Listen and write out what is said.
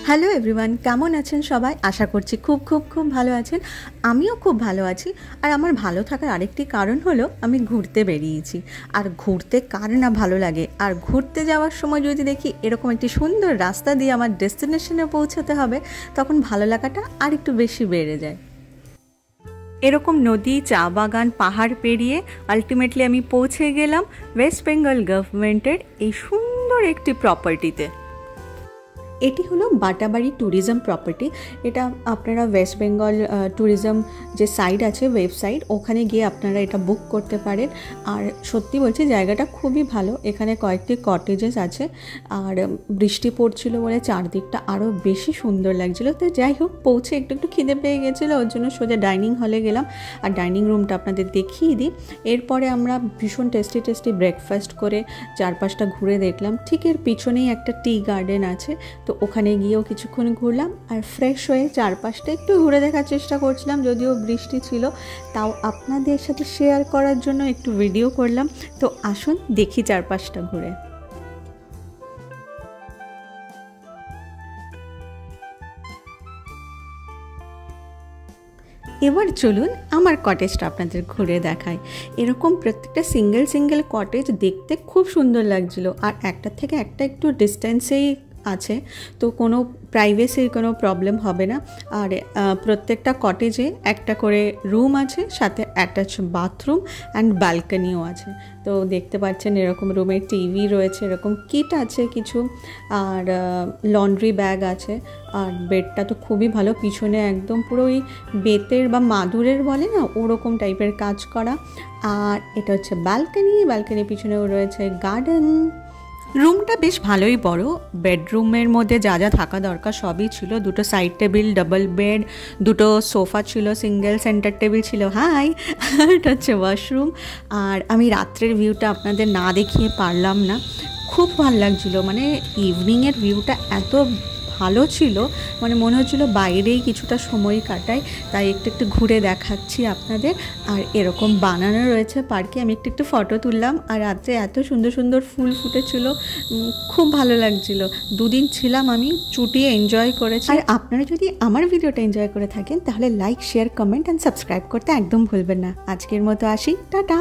Hello everyone, কেমন আছেন সবাই? আশা করছি খুব খুব খুব ভালো আছেন। আমিও খুব ভালো আছি। আর আমার ভালো থাকার আরেকটি কারণ হলো আমি ঘুরতে বেরিয়েছি। আর ঘুরতে কার না ভালো লাগে? আর ঘুরতে যাওয়ার সময় যদি দেখি এরকম একটি সুন্দর রাস্তা দিয়ে আমার ডেস্টিনেশনে পৌঁছাতে হবে, তখন ভালো লাগাটা আর একটু বেশি বেড়ে যায়। এরকম নদী, চা বাগান, পাহাড় পেরিয়ে আলটিমেটলি আমি পৌঁছে গেলাম ওয়েস্ট বেঙ্গল গভর্নমেন্টের এই সুন্দর একটি প্রপার্টিতে। এটি হলো বাটাবাড়ি ট্যুরিজম প্রপার্টি। এটা আপনারা ওয়েস্ট বেঙ্গল ট্যুরিজম যে সাইট আছে, ওয়েবসাইট, ওখানে গিয়ে আপনারা এটা বুক করতে পারেন। আর সত্যি বলছি জায়গাটা খুবই ভালো। এখানে কয়েকটি কটেজেস আছে, আর বৃষ্টি পড়ছিল বলে চারদিকটা আরও বেশি সুন্দর লাগছিলো। তো যাই হোক, পৌঁছে একটু একটু খিদে পেয়ে গেছিলো, ওর জন্য সোজা ডাইনিং হলে গেলাম। আর ডাইনিং রুমটা আপনাদের দেখিয়ে দিই। এরপরে আমরা ভীষণ টেস্টি ব্রেকফাস্ট করে চারপাশটা ঘুরে দেখলাম। ঠিক এর পিছনেই একটা টি গার্ডেন আছে, তো ওখানে গিয়েও কিছুক্ষণ ঘুরলাম আর ফ্রেশ হয়ে চারপাশটা একটু ঘুরে দেখার চেষ্টা করছিলাম। যদিও বৃষ্টি ছিল, তাও আপনাদের সাথে শেয়ার করার জন্য একটু ভিডিও করলাম। তো আসুন দেখি চারপাশটা ঘুরে। এবার চলুন আমার কটেজটা আপনাদের ঘুরে দেখাই। এরকম প্রত্যেকটা সিঙ্গেল কটেজ দেখতে খুব সুন্দর লাগছিল, আর একটার থেকে একটা একটু ডিস্টেন্সেই আছে, তো কোনো প্রাইভেসির কোনো প্রবলেম হবে না। আর প্রত্যেকটা কটেজে একটা করে রুম আছে, সাথে অ্যাটাচ বাথরুম অ্যান্ড ব্যালকনিও আছে। তো দেখতে পাচ্ছেন এরকম রুমে টিভি রয়েছে, এরকম কিট আছে কিছু, আর লন্ড্রি ব্যাগ আছে। আর বেডটা তো খুবই ভালো, পিছনে একদম পুরো ওই বেতের বা মাদুরের বলে না, ওরকম টাইপের কাজ করা। আর এটা হচ্ছে ব্যালকনির পিছনেও রয়েছে গার্ডেন। রুমটা বেশ ভালোই বড়। বেডরুমের মধ্যে যা যা থাকা দরকার সবই ছিল। দুটো সাইড টেবিল, ডাবল বেড, দুটো সোফা ছিল, সিঙ্গেল সেন্টার টেবিল ছিল। হাই, এটা হচ্ছে ওয়াশরুম। আর আমি রাত্রের ভিউটা আপনাদের না দেখিয়ে পারলাম না, খুব ভালো লাগছিলো। মানে ইভিনিংয়ের ভিউটা এত ভালো ছিল, মানে মনে হচ্ছিলো বাইরেই কিছুটা সময় কাটাই। তাই একটু ঘুরে দেখাচ্ছি আপনাদের। আর এরকম বানানো রয়েছে পার্কে, আমি একটু ফটো তুললাম। আর রাত্রে এত সুন্দর ফুল ফুটেছিল, খুব ভালো লাগছিল। দুদিন ছিলাম, আমি চুটিয়ে এনজয় করেছি। আর আপনারা যদি আমার ভিডিওটা এনজয় করে থাকেন, তাহলে like, share, comment and subscribe করতে একদম ভুলবেন না। আজকের মতো আসি, টাটা।